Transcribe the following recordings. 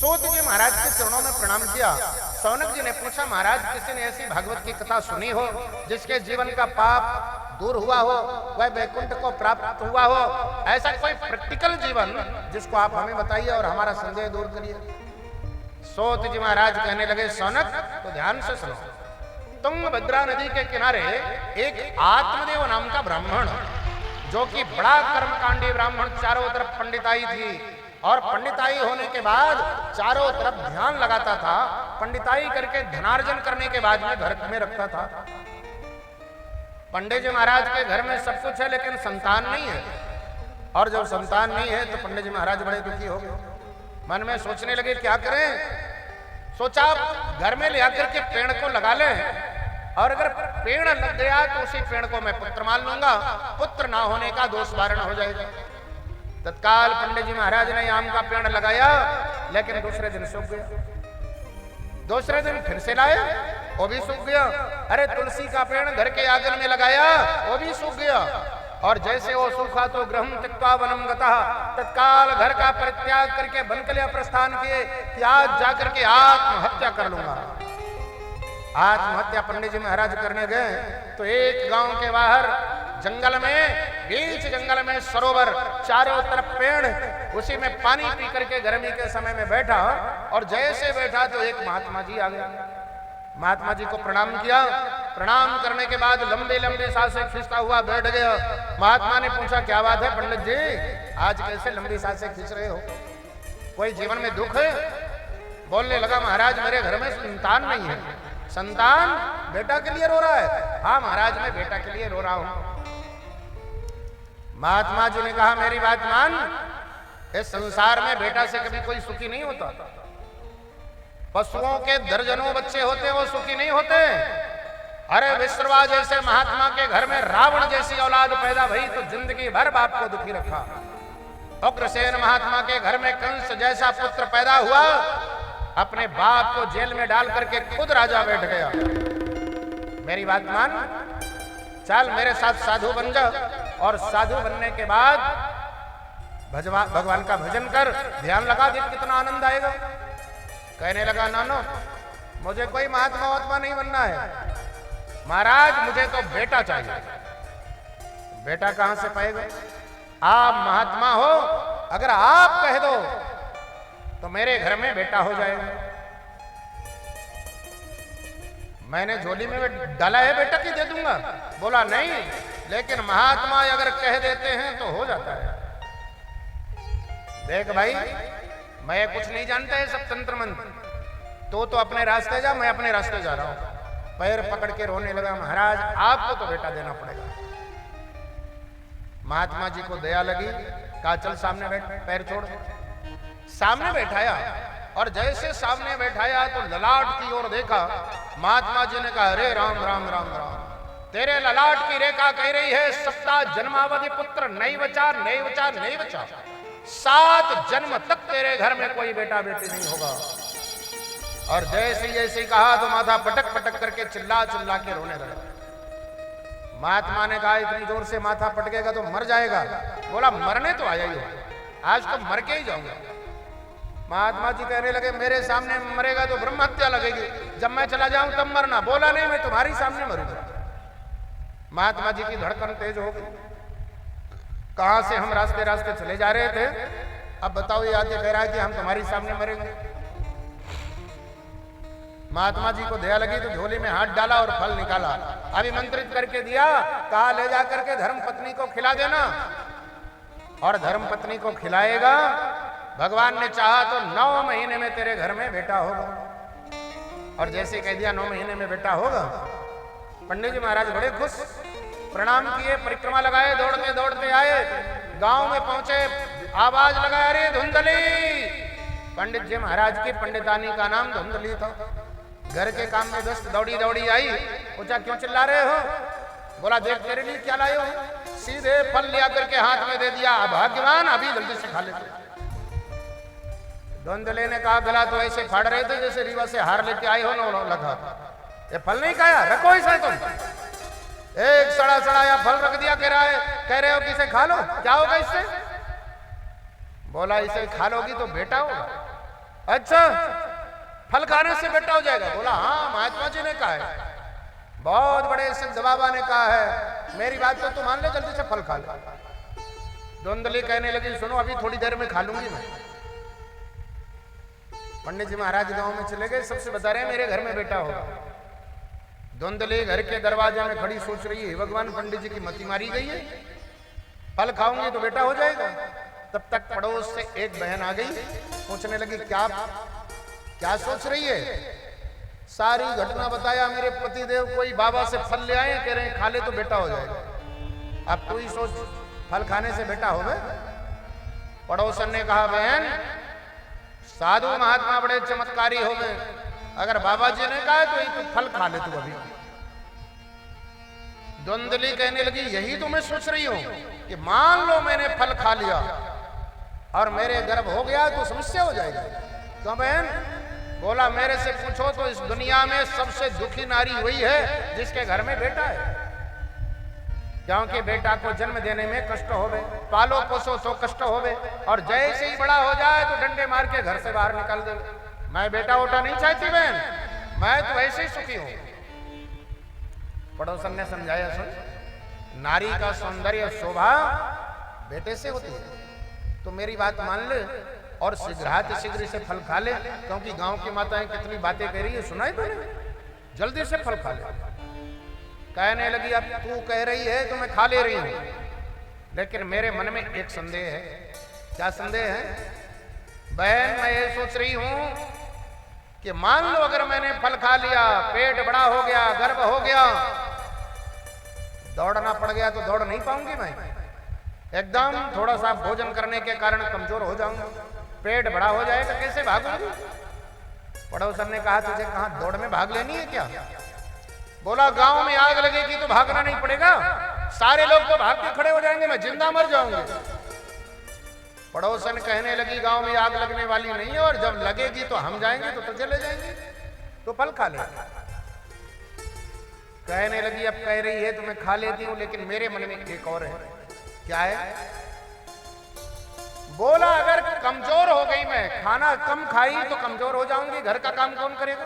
सूत जी महाराज के चरणों में प्रणाम किया। सौनक जी ने पूछा, महाराज किसी ने ऐसी भागवत की कथा सुनी हो जिसके जीवन का पाप दूर हुआ हो, वह वैकुंठ को प्राप्त हुआ हो, ऐसा कोई प्रैक्टिकल जीवन जिसको आप हमें बताइए और हमारा संदेह दूर करिए। सूत जी महाराज कहने लगे, सौनक तो ध्यान से सुनो। तुंगभद्रा नदी के किनारे एक आत्मदेव नाम का ब्राह्मण, जो कि बड़ा कर्मकांडी ब्राह्मण, चारों तरफ पंडिताई थी और पंडिताई होने के बाद चारों तरफ ध्यान लगाता था। पंडिताई करके धनार्जन करने के बाद में घर में रखता था। पंडित जी महाराज के घर में सब कुछ है लेकिन संतान नहीं है, और जब संतान नहीं है तो पंडित जी महाराज बड़े दुखी हो गए। मन में सोचने लगे क्या करें। सोचा घर में ले आकर के पेड़ को लगा लें, और अगर पेड़ लग गया तो उसी पेड़ को मैं पुत्र मान लूंगा, पुत्र ना होने का दोष वारण हो जाएगा। तत्काल पंडित जी महाराज ने आम का पेड़ लगाया, लेकिन दूसरे दिन सूख गया। दूसरे दिन फिर से लाया, वो भी सूख गया। अरे तुलसी का पेड़ घर के आंगन में लगाया, वो भी सूख गया। और जैसे वो सूखा तो गृहं त्यक्त्वा वनं गतः, तत्काल घर का परित्याग करके वन के लिए प्रस्थान किए कि आज जाकर के आत्महत्या कर लूंगा। आत्महत्या पंडित जी महाराज करने गए तो एक गांव के बाहर जंगल में, बीच जंगल में सरोवर, चारों तरफ पेड़, उसी में पानी पी करके गर्मी के समय में बैठा। और जैसे बैठा तो एक महात्मा जी आ गया। महात्मा जी को प्रणाम किया। प्रणाम करने के बाद लंबे लंबे सांसें खींचता हुआ बैठ गया। महात्मा ने पूछा, क्या बात है पंडित जी, आज कैसे लंबी सांसें खींच रहे हो, कोई जीवन में दुख है? बोलने लगा, महाराज मेरे घर में संतान नहीं है। संतान? बेटा के लिए रो रहा है? हाँ महाराज मैं बेटा के लिए रो रहा हूं। महात्मा जी ने कहा, मेरी बात मान, इस संसार में बेटा से कभी कोई सुखी नहीं होता। पशुओं के दर्जनों बच्चे होते हैं, वो सुखी नहीं होते। अरे विश्रवा जैसे महात्मा के घर में रावण जैसी औलाद पैदा भई तो जिंदगी भर बाप को दुखी रखा। उग्रसेन महात्मा के घर में कंस जैसा पुत्र पैदा हुआ, अपने बाप को जेल में डाल करके खुद राजा बैठ गया। मेरी बात मान, चल मेरे साथ साधु बन जा, और साधु बनने के बाद भगवान का भजन कर, ध्यान लगा, देख कितना आनंद आएगा। कहने लगा, नानो मुझे कोई महात्मा महात्मा नहीं बनना है, महाराज मुझे तो बेटा चाहिए। बेटा कहां से पाएगा? आप महात्मा हो, अगर आप कह दो तो मेरे घर में बेटा हो जाएगा। मैंने झोली में डाला है बेटा की दे दूंगा। बोला नहीं, लेकिन महात्मा अगर कह देते हैं तो हो जाता है। देख भाई, मैं कुछ नहीं जानता है, सब तंत्र मंत्र। तो अपने रास्ते जा, मैं अपने रास्ते जा रहा हूं। पैर पकड़ के रोने लगा, महाराज आपको तो बेटा देना पड़ेगा। महात्मा जी को दया लगी, कहा चल सामने बैठ, पैर छोड़। सामने बैठाया, और जैसे सामने बैठाया तो ललाट की ओर देखा। महात्मा जी ने कहा, अरे राम राम राम राम, तेरे ललाट की रेखा कह रही है 7 जन्मावधि पुत्र नहीं बचा, नहीं बचा, नहीं बचा। 7 जन्म तक तेरे घर में कोई बेटा बेटी नहीं होगा। और जैसे जैसे कहा तो माथा पटक पटक करके चिल्ला चिल्ला के रोने लगा। महात्मा ने कहा, इतनी जोर से माथा पटकेगा तो मर जाएगा। बोला मरने तो आया ही हो, आज तो मर के ही जाऊंगा। महात्मा जी कहने लगे, मेरे सामने मरेगा तो ब्रह्म हत्या लगेगी, जब मैं चला जाऊं तब मरना। बोला नहीं, मैं तुम्हारी सामने मरूंगा। महात्मा जी की धड़कन तेज हो गई। कहां से हम रास्ते रास्ते चले जा रहे थे, अब बताओ ये आके कह रहा है कि हम तुम्हारी सामने मरेंगे। महात्मा जी को दया लगी तो झोली में हाथ डाला और फल निकाला, अभिमंत्रित करके दिया। कहा ले जा करके धर्म पत्नी को खिला देना, और धर्म पत्नी को खिलाएगा। भगवान ने चाहा तो 9 महीने में तेरे घर में बेटा होगा। और जैसे कह दिया 9 महीने में बेटा होगा। पंडित जी महाराज बड़े खुश, प्रणाम किए, परिक्रमा लगाए, दौड़ते दौड़ते आए, गांव में पहुंचे, आवाज लगाया, अरे धुंधली। पंडित जी महाराज की पंडितानी का नाम धुंधली था। घर के काम में व्यस्त दौड़ी दौड़ी आई। पूछा क्यों चिल्ला रहे हो? बोला देख तेरे लिए क्या लाए हो। सीधे फल लिया करके हाथ में दे दिया। भाग्यवान, अभी जल्दी से खा लेते। धुंधले ने कहा गला तो ऐसे फाड़ रहे थे जैसे रीवा से हार लेके आए हो ना लगा। ये फल नहीं खाया, रखो इसे तुम। एक सड़ा सड़ाया फल रख दिया, कह रहे हो कि इसे खा लो, क्या होगा इससे? बोला इसे खा लोगी तो बेटा होगा। अच्छा, फल खाने से बेटा हो जाएगा? बोला हाँ, महात्मा जी ने कहा है, बहुत बड़े सिद्ध बाबा ने कहा है, मेरी बात तो तू मान ले, जल्दी से फल खा ले। धुंधली कहने लगी सुनो, अभी थोड़ी देर में खा लूंगी मैं। पंडित जी महाराज गांव में चले गए, सबसे बता रहे हैं मेरे घर में बेटा होगा। धुंधली घर के दरवाजे में खड़ी सोच रही है, भगवान पंडित जी की मति मारी गई है, फल खाऊंगी तो बेटा हो जाएगा। तब तक पड़ोस से एक बहन आ गई, पूछने लगी क्या सोच रही है? सारी घटना बताया, मेरे पतिदेव कोई बाबा से फल ले आए, कह रहे हैं खा ले तो बेटा हो जाएगा। अब तू ही सोच, फल खाने से बेटा होगा? पड़ोसन ने कहा बहन, साधु महात्मा बड़े चमत्कारी हो गए, अगर बाबा जी ने कहा तो तू फल खा ले तू अभी। धुंधली कहने लगी यही तो मैं सोच रही हूं कि मान लो मैंने फल खा लिया और मेरे गर्भ हो गया तो समस्या हो जाएगी। क्यों बहन? बोला मेरे से पूछो तो इस दुनिया में सबसे दुखी नारी वही है जिसके घर में बेटा है, क्योंकि बेटा को जन्म देने में कष्ट होवे, पालो पोसो तो कष्ट होवे, और जैसे ही बड़ा हो जाए तो डंडे मार के घर से बाहर निकाल दे। मैं बेटा वोटा नहीं चाहती बहन, मैं तो ऐसे ही सुखी हूं। पड़ोसन ने समझाया सुन, नारी का सौंदर्य शोभा बेटे से होती है, तो मेरी बात मान ले और शीघ्र से फल खा ले, क्योंकि गांव की माताएं कितनी बातें कह रही है सुनाई तो नहीं, जल्दी से फल खा ले। कहने लगी अब तू कह रही है तो मैं खा ले रही हूं, लेकिन मेरे मन में एक संदेह है। क्या संदेह है? बहन मैं ये सोच रही हूं कि मान लो अगर मैंने फल खा लिया, पेट बड़ा हो गया, गर्भ हो गया, दौड़ना पड़ गया तो दौड़ नहीं पाऊंगी मैं, एकदम थोड़ा सा भोजन करने के कारण कमजोर हो जाऊंगा, पेट बड़ा हो जाएगा, कैसे भागूंगी? पड़ोसन ने कहा तुझे कहां दौड़ में भाग लेनी है क्या? बोला गांव में आग लगेगी तो भागना नहीं पड़ेगा, सारे लोग तो भाग के खड़े हो जाएंगे, मैं जिंदा मर जाऊंगी। पड़ोसन कहने लगी गांव में आग लगने वाली नहीं है, और जब लगेगी तो हम जाएंगे तो चले जाएंगे, तो फल खा ले। कहने लगी अब कह रही है तो मैं खा लेती हूं, लेकिन मेरे मन में एक और है। क्या है? बोला अगर कमजोर हो गई मैं, खाना कम खाई तो कमजोर हो जाऊंगी, घर का काम कौन करेगा?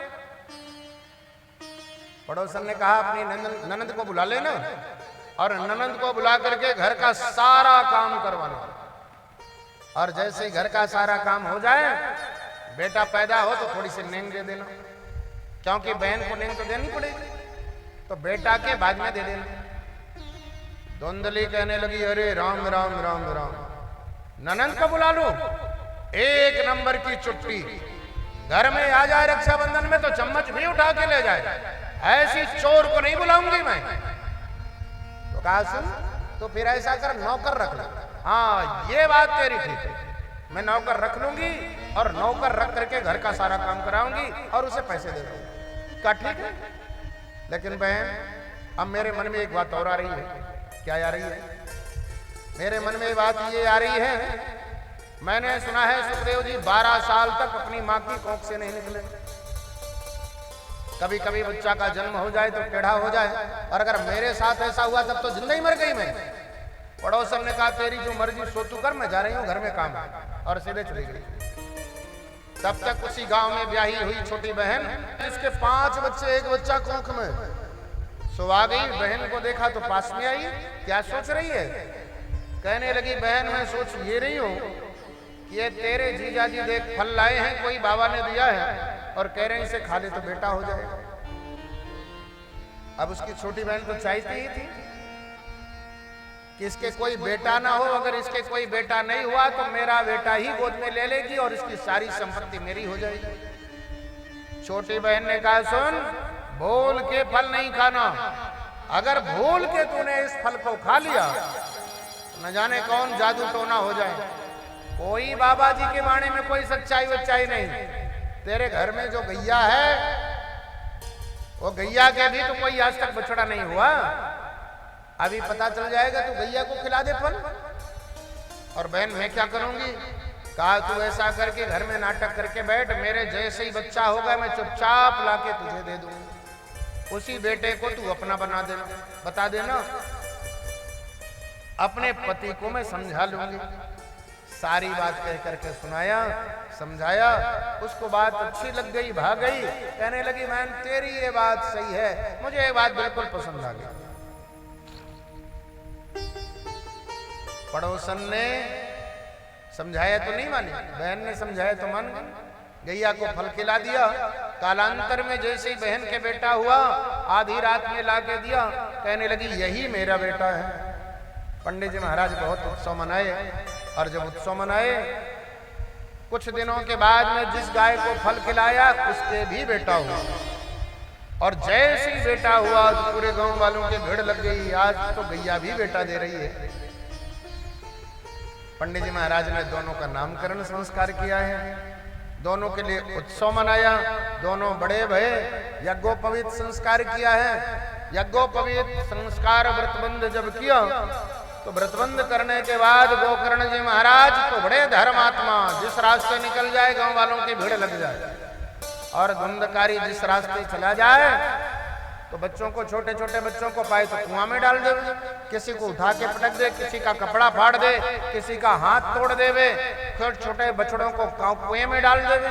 पड़ोसन ने कहा अपनी ननंद को बुला लेना, और ननंद को बुला करके घर का सारा काम करवाना, और जैसे ही घर का सारा काम हो जाए, बेटा पैदा हो तो थोड़ी सी नेंग दे देना, क्योंकि बहन को नेंग तो देनी पड़ेगी, तो बेटा के बाद में दे देना। धुंधली कहने लगी अरे राम राम राम राम, ननंद को बुला लूं? एक नंबर की चुट्टी, घर में आ जाए रक्षाबंधन में तो चम्मच भी उठा के ले जाए, ऐसी चोर को नहीं बुलाऊंगी मैं। तो कहा सुन, तो फिर ऐसा कर नौकर रख ले। हाँ ये बात तेरी ठीक है, मैं नौकर रख लूंगी और नौकर रख करके घर का सारा काम कराऊंगी और उसे पैसे दे दूंगी। कहा ठीक है, लेकिन बहन अब मेरे मन में एक बात और आ रही है। क्या आ रही है? मेरे मन में बात ये आ रही है, मैंने सुना है सुखदेव जी 12 साल तक अपनी माँ की कोख से नहीं निकले। कभी कभी बच्चा का जन्म हो जाए तो टेढ़ा हो जाए, और अगर मेरे साथ ऐसा हुआ तब तो जिंदा ही मर गई मैं। पड़ोसन ने कहा तेरी जो मर्जी सो तू कर, मैं जा रही हूँ घर में काम, और सीधे चली गई। तब तक उसी गांव में ब्याही हुई छोटी बहन, जिसके 5 बच्चे, एक बच्चा कोख में, सो आ गई। बहन को देखा तो पास में आई, क्या सोच रही है? कहने लगी बहन मैं सोच ये रही हूं कि ये तेरे जीजा जी देख फल लाए हैं, कोई बाबा ने दिया है, और कह रहे हैं इसे खा ले तो बेटा हो जाएगा। अब उसकी छोटी बहन तो चाहती ही थी कि इसके कोई बेटा ना हो, अगर इसके कोई बेटा नहीं हुआ तो मेरा बेटा ही गोद में ले लेगी और इसकी सारी संपत्ति मेरी हो जाएगी। छोटी बहन ने कहा सुन, भूल के फल नहीं खाना, अगर भूल के तूने इस फल को खा लिया न जाने कौन जादू टोना हो जाए। कोई बाबा जी के बाणे में कोई सच्चाई वच्चाई नहीं, तेरे घर में जो गैया है वो गैया के भी तो कोई आज तक बछड़ा नहीं हुआ, अभी पता चल जाएगा, तू गैया को खिला दे फल। और बहन मैं क्या करूंगी? कहा तू ऐसा करके घर में नाटक करके बैठ, मेरे जैसे ही बच्चा होगा मैं चुपचाप लाके तुझे दे दूंगी, उसी बेटे को तू अपना बना देना, बता देना, अपने पति को मैं समझा लूंगी। सारी बात कह करके सुनाया। समझाया, उसको बात अच्छी लग गई, भाग गई, कहने लगी मैं तेरी ये बात सही है, मुझे ये बात बिल्कुल पसंद आ गई। पड़ोसन ने समझाया तो नहीं मानी, बहन ने समझाया तो मान गई, गैया को फल खिला दिया। कालांतर में जैसे ही बहन के बेटा हुआ, आधी रात में लाके दिया, कहने लगी यही मेरा बेटा है। पंडित जी महाराज बहुत उत्सव मनाए, और जब उत्सव मनाए कुछ दिनों के बाद में जिस गाय को फल खिलाया उसके भी बेटा हुआ, और जैसे ही बेटा हुआ तो पूरे गांव वालों की भीड़ लग गई, आज तो गैया भी बेटा दे रही है। पंडित जी महाराज ने दोनों का नामकरण संस्कार किया है, दोनों के लिए उत्सव मनाया, दोनों बड़े भये, यज्ञोपवीत संस्कार किया है। यज्ञोपवीत संस्कार व्रतबंध जब किया तो व्रतबंध करने के बाद गोकर्ण जी महाराज तो बड़े धर्मात्मा, जिस रास्ते निकल जाए गांव वालों की भीड़ लग जाए, और धुंधकारी जिस रास्ते चला जाए तो बच्चों को, छोटे छोटे बच्चों को पाए तो कुआं में डाल दे, किसी को उठा के पटक दे, किसी का कपड़ा फाड़ दे, किसी का हाथ तोड़ देवे, छोटे छोटे बछड़ों को कुएं में डाल देवे।